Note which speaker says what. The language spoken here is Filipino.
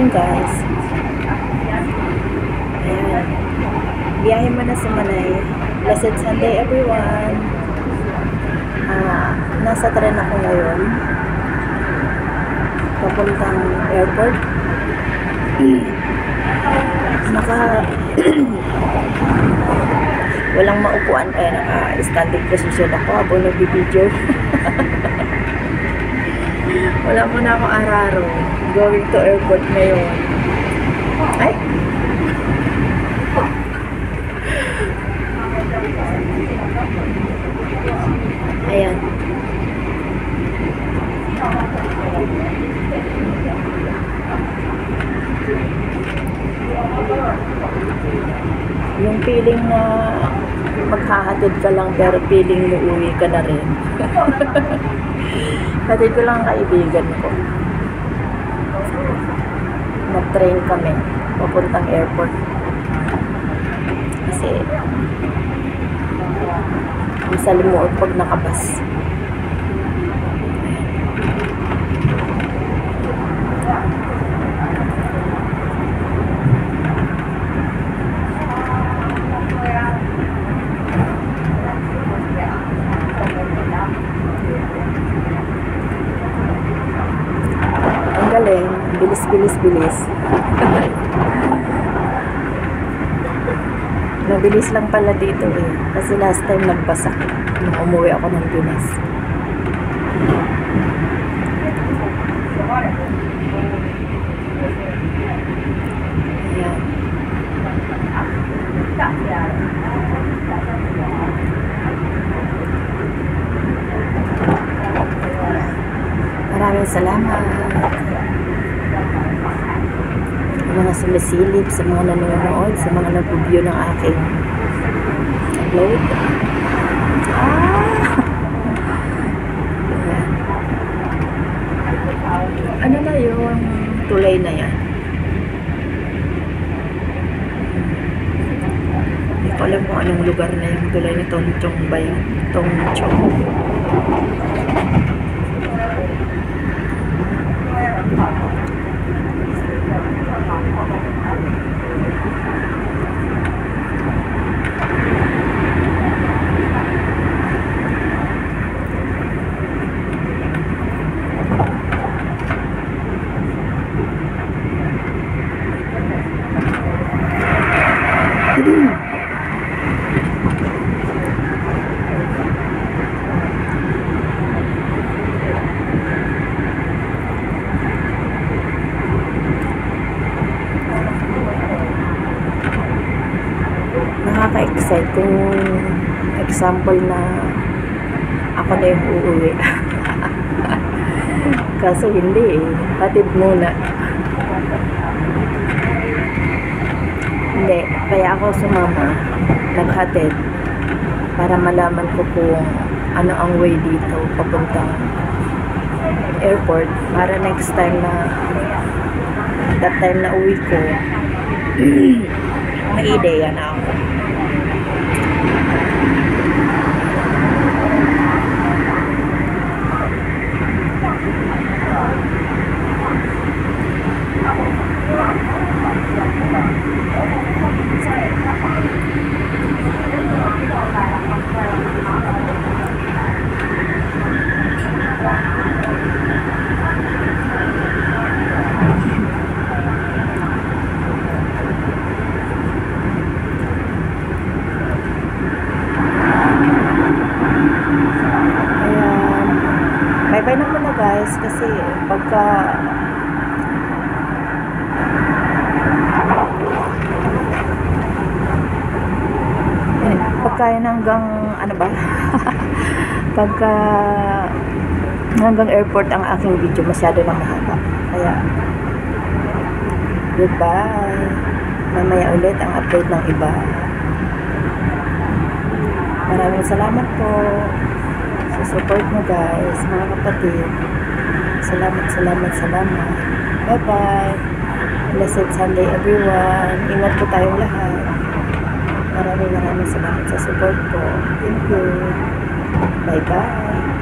Speaker 1: morning guys. Ayan. Biyahe mo na sa Manay. Blessed Sunday everyone. Nasa tren ako ngayon. Papuntang airport. Walang maupuan kaya naka-standing position ako habang nagbibideo. Wala mo na akong araro. Going to airport ngayon. Ay! Ayan. Yung feeling na maghahatid ka lang pero feeling mo uwi ka na rin. Hatid ko lang ang kaibigan ko. Nag-train kami papuntang airport. Kasi masalimuot pag nakabas. Galing, bilis. Mabilis lang pala dito eh. Kasi last time nagbasak nung umuwi ako ng Pinas. Ayan. Maraming salamat sa mga sumisilip, sa mga nanonood, sa mga nag-view ng aking upload. Ano na yung tulay na yan? Hindi ko alam kung anong lugar na yung tulay ni Tonchong ba yan? Tonchong. Nakaka-excite kung example na ako na yung uuwi. Kaso hindi eh. Hatid muna. Hindi. Kaya ako sumama. Naghatid. Para malaman ko kung ano ang way dito papuntang airport. Para next time na that time na uwi ko may ideya na ako. Bye-bye na muna guys kasi pagka yan hanggang ano ba pagka hanggang airport ang aking video masyado na mahaba kaya goodbye, mamaya ulit ang update ng iba. Maraming salamat po sa support mo guys, mga kapatid. Salamat. Bye bye. Blessed Sunday everyone. Ingat po tayong lahat. Maraming salamat sa support po. Thank you. Bye bye.